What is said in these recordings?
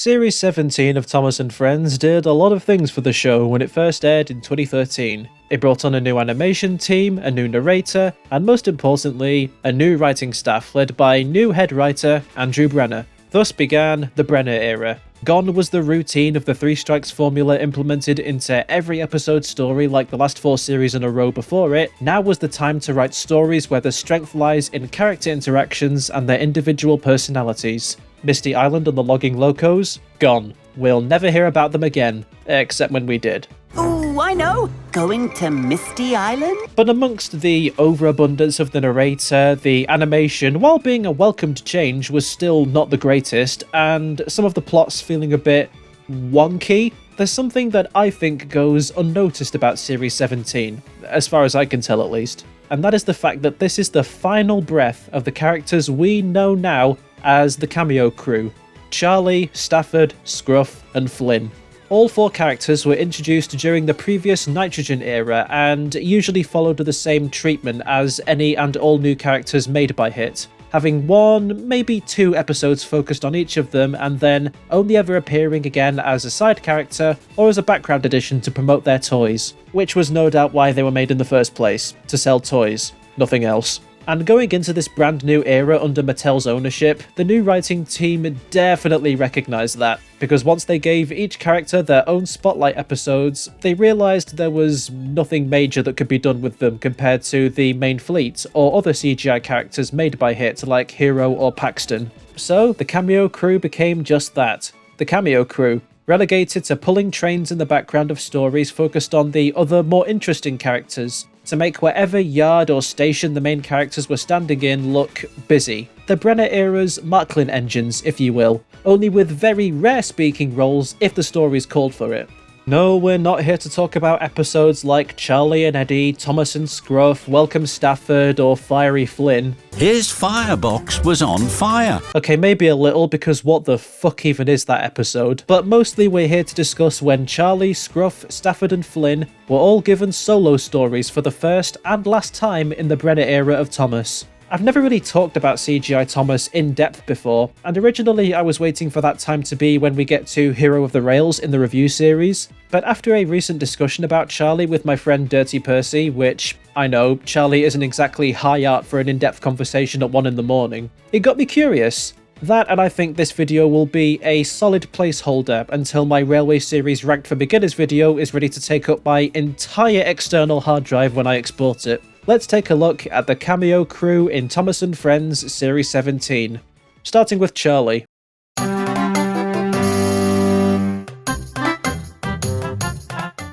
Series 17 of Thomas and Friends did a lot of things for the show when it first aired in 2013. It brought on a new animation team, a new narrator, and most importantly, a new writing staff led by new head writer Andrew Brenner. Thus began the Brenner era. Gone was the routine of the Three Strikes formula implemented into every episode story like the last 4 series in a row before it. Now was the time to write stories where the strength lies in character interactions and their individual personalities. Misty Island and the Logging Locos? Gone. We'll never hear about them again, except when we did. Ooh, I know! Going to Misty Island? But amongst the overabundance of the narrator, the animation, while being a welcomed change, was still not the greatest, and some of the plots feeling a bit wonky. There's something that I think goes unnoticed about Series 17, as far as I can tell at least, and that is the fact that this is the final breath of the characters we know now as the Cameo crew: Charlie, Stafford, Scruff, and Flynn. All 4 characters were introduced during the previous Nitrogen era and usually followed the same treatment as any and all new characters made by HIT, having 1, maybe 2 episodes focused on each of them and then only ever appearing again as a side character or as a background addition to promote their toys, which was no doubt why they were made in the first place, to sell toys, nothing else. And going into this brand new era under Mattel's ownership, the new writing team definitely recognised that, because once they gave each character their own spotlight episodes, they realised there was nothing major that could be done with them compared to the main fleet or other CGI characters made by HIT like Hero or Paxton. So the Cameo crew became just that, the Cameo crew, relegated to pulling trains in the background of stories focused on the other more interesting characters, to make whatever yard or station the main characters were standing in look busy. The Brenner era's Marklin engines, if you will, only with very rare speaking roles if the stories called for it. No, we're not here to talk about episodes like Charlie and Eddie, Thomas and Scruff, Welcome Stafford, or Fiery Flynn. His firebox was on fire. Okay, maybe a little, because what the fuck even is that episode? But mostly we're here to discuss when Charlie, Scruff, Stafford and Flynn were all given solo stories for the first and last time in the Brenner era of Thomas. I've never really talked about CGI Thomas in depth before, and originally I was waiting for that time to be when we get to Hero of the Rails in the review series, but after a recent discussion about Charlie with my friend Dirty Percy, which, I know, Charlie isn't exactly high art for an in-depth conversation at 1 in the morning, it got me curious. That, and I think this video will be a solid placeholder until my Railway Series Ranked for Beginners video is ready to take up my entire external hard drive when I export it. Let's take a look at the Cameo crew in Thomas and Friends Series 17, starting with Charlie.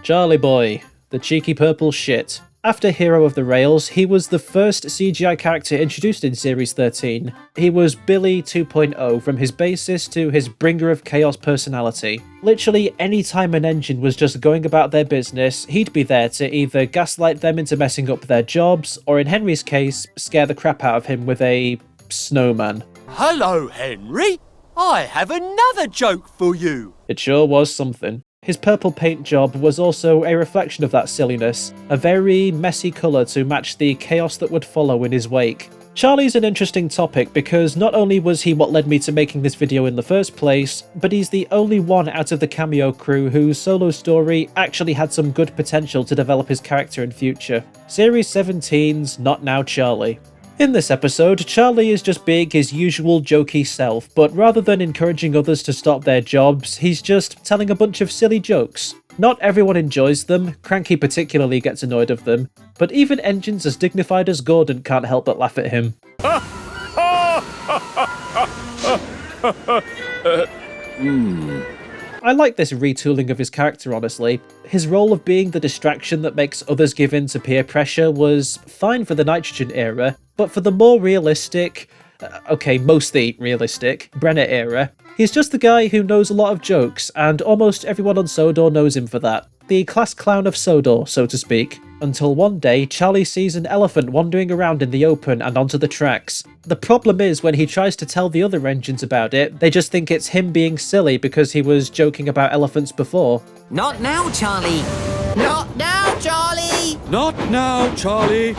Charlie boy, the cheeky purple shit. After Hero of the Rails, he was the first CGI character introduced in Series 13. He was Billy 2.0 from his basis to his bringer of chaos personality. Literally any time an engine was just going about their business, he'd be there to either gaslight them into messing up their jobs, or in Henry's case, scare the crap out of him with a snowman. Hello, Henry. I have another joke for you. It sure was something. His purple paint job was also a reflection of that silliness, a very messy colour to match the chaos that would follow in his wake. Charlie's an interesting topic because not only was he what led me to making this video in the first place, but he's the only one out of the Cameo crew whose solo story actually had some good potential to develop his character in future. Series 17's Not Now Charlie. In this episode, Charlie is just being his usual jokey self, but rather than encouraging others to stop their jobs, he's just telling a bunch of silly jokes. Not everyone enjoys them, Cranky particularly gets annoyed of them, but even engines as dignified as Gordon can't help but laugh at him. I like this retooling of his character, honestly. His role of being the distraction that makes others give in to peer pressure was fine for the Nitrogen era, but for the more realistic, mostly realistic, Brenner era, he's just the guy who knows a lot of jokes, and almost everyone on Sodor knows him for that. The class clown of Sodor, so to speak. Until one day, Charlie sees an elephant wandering around in the open and onto the tracks. The problem is when he tries to tell the other engines about it, they just think it's him being silly because he was joking about elephants before. Not now, Charlie! Not now, Charlie! Not now, Charlie.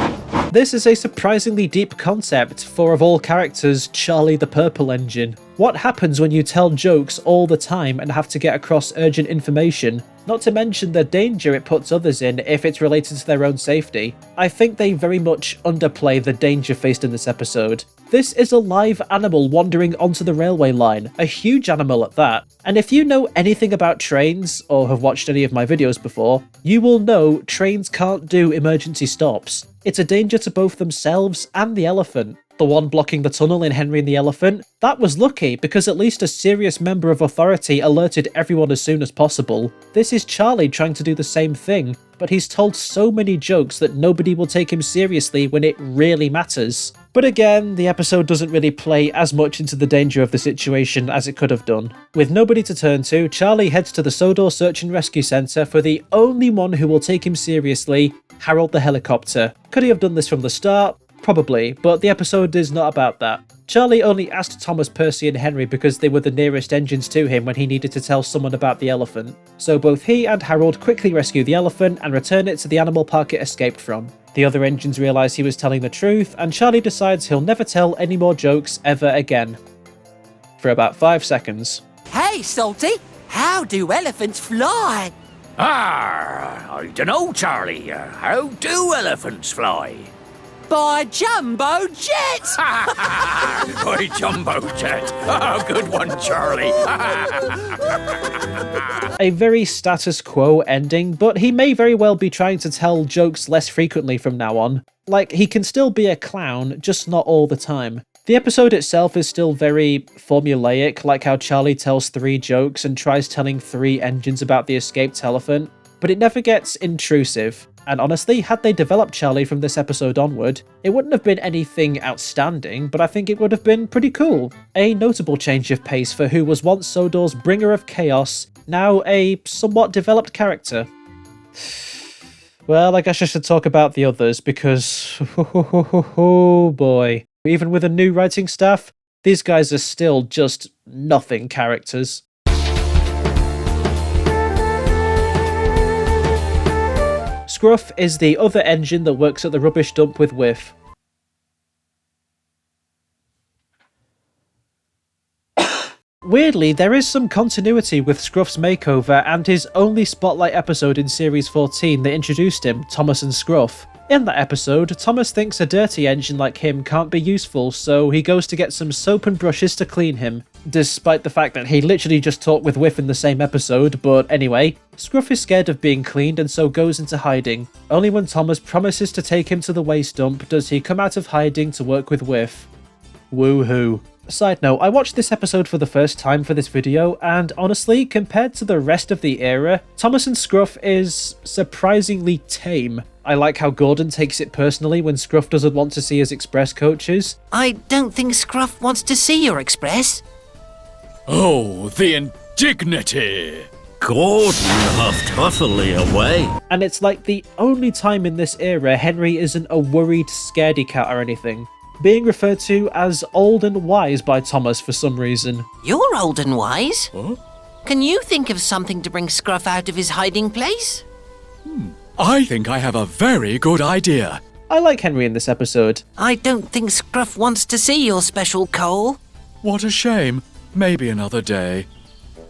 This is a surprisingly deep concept for, of all characters, Charlie the Purple Engine. What happens when you tell jokes all the time and have to get across urgent information? Not to mention the danger it puts others in if it's related to their own safety. I think they very much underplay the danger faced in this episode. This is a live animal wandering onto the railway line, a huge animal at that. And if you know anything about trains, or have watched any of my videos before, you will know trains can't do emergency stops. It's a danger to both themselves and the elephant. The one blocking the tunnel in Henry and the Elephant, that was lucky because at least a serious member of authority alerted everyone as soon as possible. This is Charlie trying to do the same thing, but he's told so many jokes that nobody will take him seriously when it really matters. But again, the episode doesn't really play as much into the danger of the situation as it could have done. With nobody to turn to, Charlie heads to the Sodor Search and Rescue Centre for the only one who will take him seriously, Harold the helicopter. Could he have done this from the start? Probably, but the episode is not about that. Charlie only asked Thomas, Percy and Henry because they were the nearest engines to him when he needed to tell someone about the elephant. So both he and Harold quickly rescue the elephant and return it to the animal park it escaped from. The other engines realise he was telling the truth, and Charlie decides he'll never tell any more jokes ever again. For about 5 seconds. Hey, Salty, how do elephants fly? I dunno, Charlie. How do elephants fly? By jumbo jet! By jumbo jet. Oh, good one, Charlie. A very status quo ending, but he may very well be trying to tell jokes less frequently from now on. Like, he can still be a clown, just not all the time. The episode itself is still very formulaic, like how Charlie tells 3 jokes and tries telling 3 engines about the escaped elephant, but it never gets intrusive. And honestly, had they developed Charlie from this episode onward, it wouldn't have been anything outstanding, but I think it would have been pretty cool. A notable change of pace for who was once Sodor's bringer of chaos, now a somewhat developed character. Well, I guess I should talk about the others, because oh boy. Even with a new writing staff, these guys are still just nothing characters. Scruff is the other engine that works at the rubbish dump with Whiff. Weirdly, there is some continuity with Scruff's makeover and his only spotlight episode in Series 14 that introduced him, Thomas and Scruff. In that episode, Thomas thinks a dirty engine like him can't be useful, so he goes to get some soap and brushes to clean him, despite the fact that he literally just talked with Whiff in the same episode. But anyway, Scruff is scared of being cleaned and so goes into hiding. Only when Thomas promises to take him to the waste dump does he come out of hiding to work with Whiff. Woohoo. Side note, I watched this episode for the first time for this video, and honestly, compared to the rest of the era, Thomas and Scruff is surprisingly tame. I like how Gordon takes it personally when Scruff doesn't want to see his express coaches. I don't think Scruff wants to see your express. Oh, the indignity! Gordon huffed huffily away. And it's like the only time in this era Henry isn't a worried scaredy cat or anything, being referred to as old and wise by Thomas for some reason. You're old and wise. Huh? Can you think of something to bring Scruff out of his hiding place? I think I have a very good idea. I like Henry in this episode. I don't think Scruff wants to see your special coal. What a shame. Maybe another day.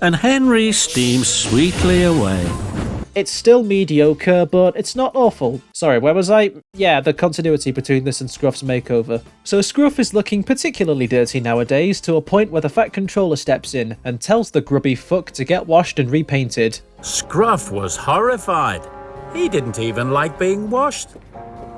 And Henry steams sweetly away. It's still mediocre, but it's not awful. Sorry, where was I? Yeah, the continuity between this and Scruff's makeover. So Scruff is looking particularly dirty nowadays, to a point where the Fat Controller steps in and tells the grubby fuck to get washed and repainted. Scruff was horrified. He didn't even like being washed.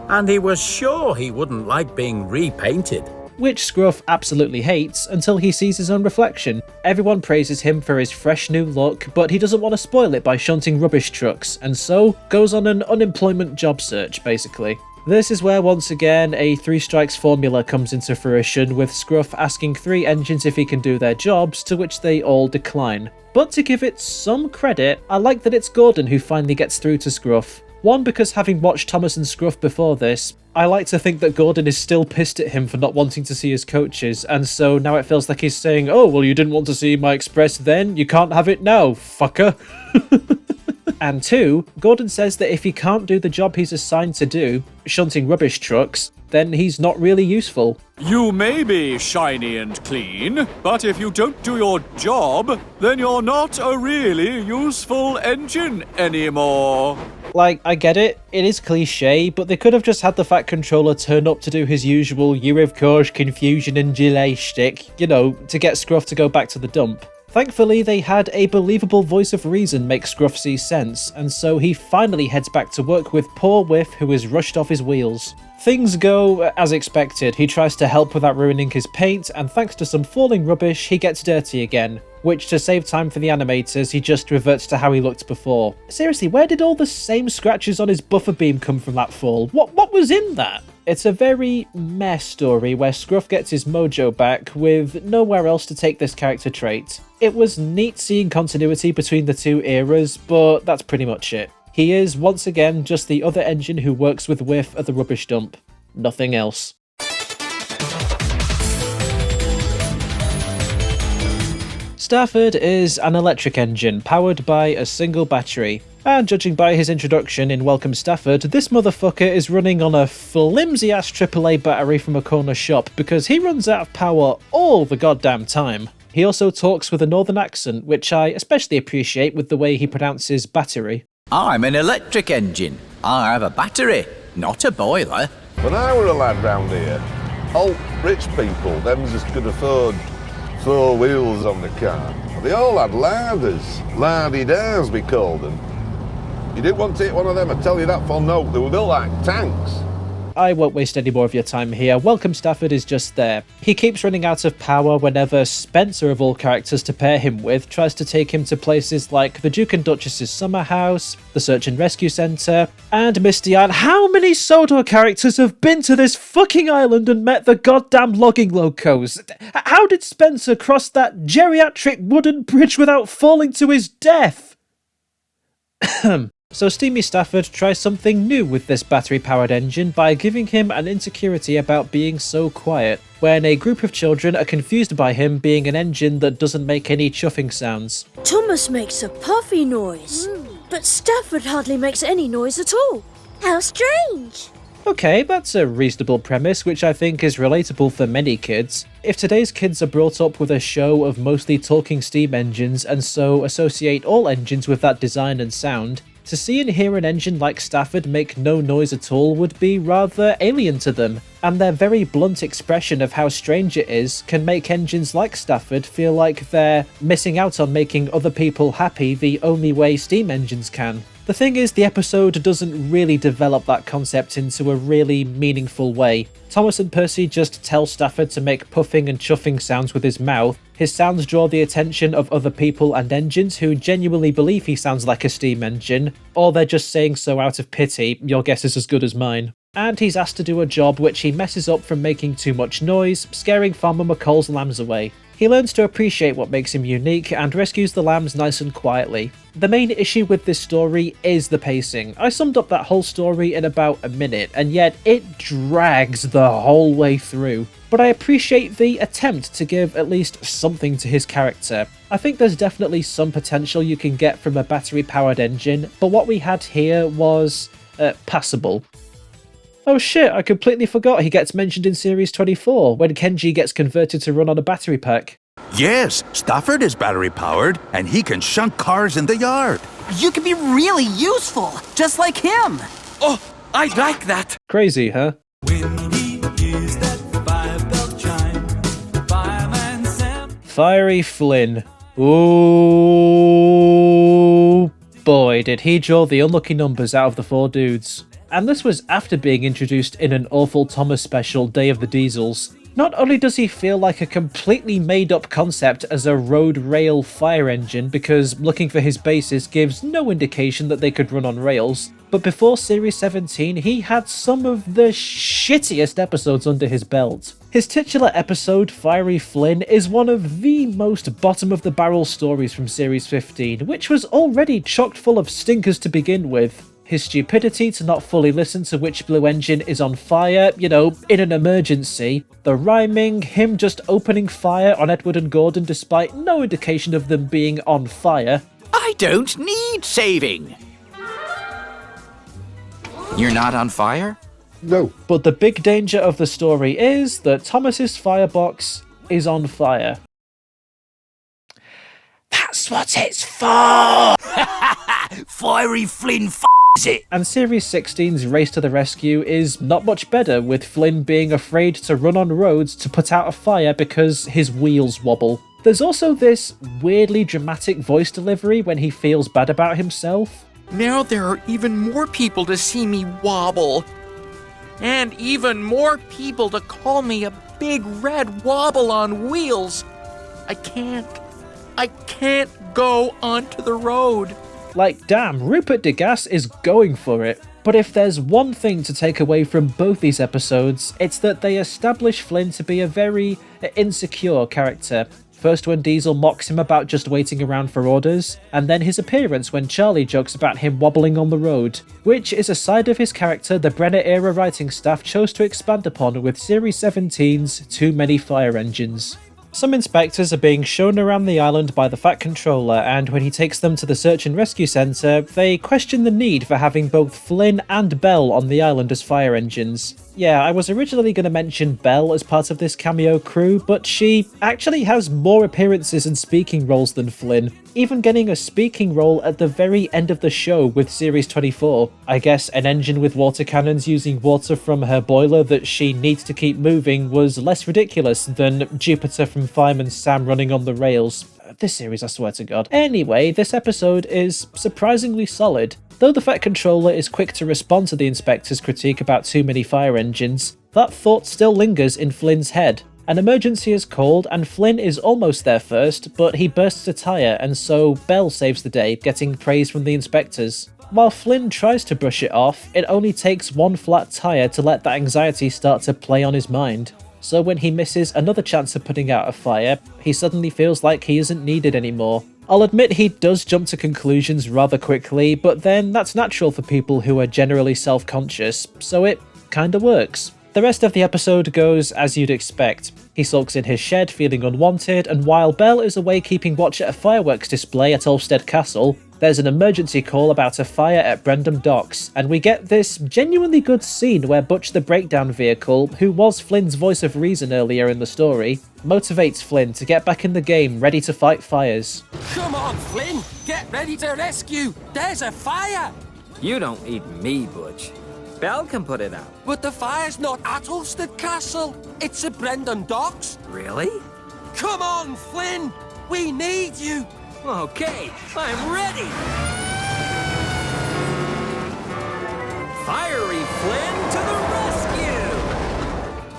And he was sure he wouldn't like being repainted. Which Scruff absolutely hates until he sees his own reflection. Everyone praises him for his fresh new look, but he doesn't want to spoil it by shunting rubbish trucks, and so goes on an unemployment job search, basically. This is where once again a 3 strikes formula comes into fruition, with Scruff asking 3 engines if he can do their jobs, to which they all decline. But to give it some credit, I like that it's Gordon who finally gets through to Scruff. One, because having watched Thomas and Scruff before this, I like to think that Gordon is still pissed at him for not wanting to see his coaches, and so now it feels like he's saying, oh, well, you didn't want to see my express then, you can't have it now, fucker. And 2, Gordon says that if he can't do the job he's assigned to do, shunting rubbish trucks, then he's not really useful. You may be shiny and clean, but if you don't do your job, then you're not a really useful engine anymore. Like, I get it, it is cliche, but they could have just had the Fat Controller turn up to do his usual "you have caused confusion and delay" shtick, to get Scruff to go back to the dump. Thankfully, they had a believable voice of reason make Scruff see sense, and so he finally heads back to work with poor Whiff, who is rushed off his wheels. Things go as expected. He tries to help without ruining his paint, and thanks to some falling rubbish, he gets dirty again, which, to save time for the animators, he just reverts to how he looked before. Seriously, where did all the same scratches on his buffer beam come from that fall? What was in that? It's a very meh story where Scruff gets his mojo back with nowhere else to take this character trait. It was neat seeing continuity between the two eras, but that's pretty much it. He is, once again, just the other engine who works with Whiff at the rubbish dump. Nothing else. Stafford is an electric engine powered by a single battery. And judging by his introduction in Welcome Stafford, this motherfucker is running on a flimsy-ass AAA battery from a corner shop because he runs out of power all the goddamn time. He also talks with a northern accent, which I especially appreciate with the way he pronounces battery. I'm an electric engine. I have a battery, not a boiler. When I were a lad round here, old rich people, them's as could afford 4 wheels on the car, they all had larders. Lardy-dars, we called them. You didn't want to take one of them, I tell you that for no. They were built like tanks. I won't waste any more of your time here. Welcome Stafford is just there. He keeps running out of power whenever Spencer, of all characters to pair him with, tries to take him to places like the Duke and Duchess's summer house, the Search and Rescue Centre, and Misty Island. How many Sodor characters have been to this fucking island and met the goddamn logging locos? How did Spencer cross that geriatric wooden bridge without falling to his death? So Steamy Stafford tries something new with this battery-powered engine by giving him an insecurity about being so quiet, when a group of children are confused by him being an engine that doesn't make any chuffing sounds. Thomas makes a puffy noise, but Stafford hardly makes any noise at all. How strange! Okay, that's a reasonable premise, which I think is relatable for many kids. If today's kids are brought up with a show of mostly talking steam engines and so associate all engines with that design and sound, to see and hear an engine like Stafford make no noise at all would be rather alien to them, and their very blunt expression of how strange it is can make engines like Stafford feel like they're missing out on making other people happy the only way steam engines can. The thing is, the episode doesn't really develop that concept into a really meaningful way. Thomas and Percy just tell Stafford to make puffing and chuffing sounds with his mouth. His sounds draw the attention of other people and engines who genuinely believe he sounds like a steam engine, or they're just saying so out of pity. Your guess is as good as mine. And he's asked to do a job which he messes up from making too much noise, scaring Farmer McCall's lambs away. He learns to appreciate what makes him unique and rescues the lambs nice and quietly. The main issue with this story is the pacing. I summed up that whole story in about a minute, and yet it drags the whole way through. But I appreciate the attempt to give at least something to his character. I think there's definitely some potential you can get from a battery-powered engine, but what we had here was passable. Oh shit, I completely forgot he gets mentioned in Series 24, when Kenji gets converted to run on a battery pack. Yes, Stafford is battery-powered, and he can shunt cars in the yard. You can be really useful, just like him. Oh, I like that. Crazy, huh? Fiery Flynn. Ooh, boy, did he draw the unlucky numbers out of the 4 dudes. And this was after being introduced in an awful Thomas special, Day of the Diesels. Not only does he feel like a completely made-up concept as a road rail fire engine, because looking for his bases gives no indication that they could run on rails, but before Series 17 he had some of the shittiest episodes under his belt. His titular episode, Fiery Flynn, is one of the most bottom-of-the-barrel stories from Series 15, which was already chock full of stinkers to begin with. His stupidity to not fully listen to which blue engine is on fire, in an emergency. The rhyming, him just opening fire on Edward and Gordon despite no indication of them being on fire. I don't need saving. You're not on fire? No. But the big danger of the story is that Thomas's firebox is on fire. That's what it's for! Fiery Flynn it. And Series 16's Race to the Rescue is not much better, with Flynn being afraid to run on roads to put out a fire because his wheels wobble. There's also this weirdly dramatic voice delivery when he feels bad about himself. Now there are even more people to see me wobble. And even more people to call me a big red wobble on wheels. I can't go onto the road. Like, damn, Rupert Degas is going for it. But if there's one thing to take away from both these episodes, it's that they establish Flynn to be a very insecure character. First when Diesel mocks him about just waiting around for orders, and then his appearance when Charlie jokes about him wobbling on the road, which is a side of his character the Brenner-era writing staff chose to expand upon with Series 17's Too Many Fire Engines. Some inspectors are being shown around the island by the Fat Controller, and when he takes them to the search and rescue centre, they question the need for having both Flynn and Belle on the island as fire engines. Yeah, I was originally going to mention Belle as part of this cameo crew, but she actually has more appearances and speaking roles than Flynn, even getting a speaking role at the very end of the show with Series 24. I guess an engine with water cannons using water from her boiler that she needs to keep moving was less ridiculous than Jupiter from Fireman Sam running on the rails. This series, I swear to God. Anyway, this episode is surprisingly solid. Though the Fat Controller is quick to respond to the inspector's critique about too many fire engines, that thought still lingers in Flynn's head. An emergency is called and Flynn is almost there first, but he bursts a tyre and so Belle saves the day, getting praise from the inspectors. While Flynn tries to brush it off, it only takes one flat tyre to let that anxiety start to play on his mind. So when he misses another chance of putting out a fire, he suddenly feels like he isn't needed anymore. I'll admit he does jump to conclusions rather quickly, but then that's natural for people who are generally self-conscious, so it kinda works. The rest of the episode goes as you'd expect. He sulks in his shed feeling unwanted, and while Belle is away keeping watch at a fireworks display at Ulstead Castle, there's an emergency call about a fire at Brendam Docks, and we get this genuinely good scene where Butch the breakdown vehicle, who was Flynn's voice of reason earlier in the story, motivates Flynn to get back in the game ready to fight fires. Come on, Flynn! Get ready to rescue! There's a fire! You don't need me, Butch. Belle can put it out. But the fire's not at Ulstead Castle. It's at Brendam Docks. Really? Come on, Flynn! We need you! Okay, I'm ready! Fiery Flynn to the rescue!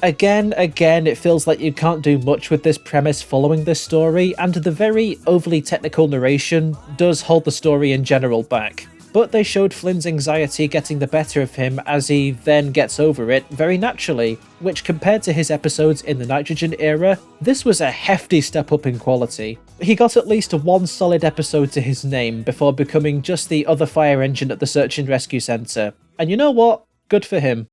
Again, it feels like you can't do much with this premise following this story, and the very overly technical narration does hold the story in general back. But they showed Flynn's anxiety getting the better of him as he then gets over it very naturally, which compared to his episodes in the Nitrogen era, this was a hefty step up in quality. He got at least one solid episode to his name before becoming just the other fire engine at the search and rescue centre. And you know what? Good for him.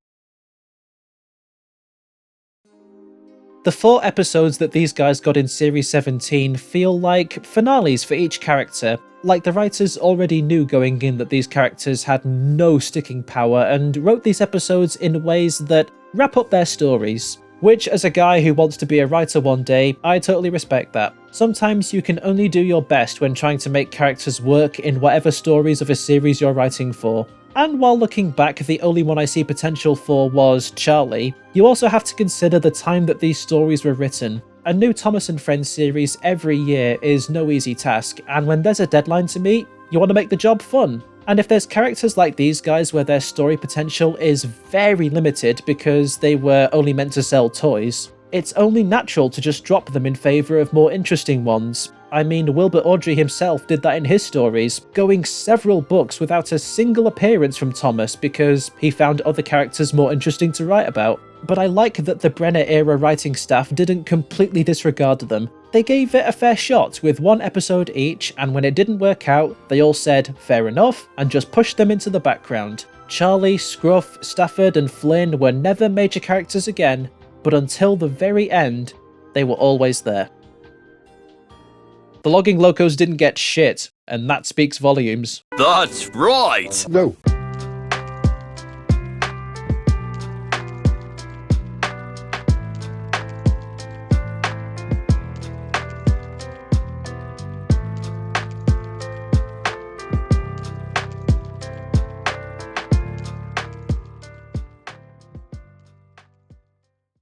The 4 episodes that these guys got in Series 17 feel like finales for each character, like the writers already knew going in that these characters had no sticking power and wrote these episodes in ways that wrap up their stories. Which, as a guy who wants to be a writer one day, I totally respect that. Sometimes you can only do your best when trying to make characters work in whatever stories of a series you're writing for. And while looking back, the only one I see potential for was Charlie, you also have to consider the time that these stories were written. A new Thomas and Friends series every year is no easy task, and when there's a deadline to meet, you want to make the job fun. And if there's characters like these guys where their story potential is very limited because they were only meant to sell toys, it's only natural to just drop them in favour of more interesting ones. I mean, Wilbur Awdry himself did that in his stories, going several books without a single appearance from Thomas because he found other characters more interesting to write about. But I like that the Brenner-era writing staff didn't completely disregard them. They gave it a fair shot with 1 episode each, and when it didn't work out, they all said, fair enough, and just pushed them into the background. Charlie, Scruff, Stafford and Flynn were never major characters again, but until the very end, they were always there. The logging locos didn't get shit, and that speaks volumes. That's right! No.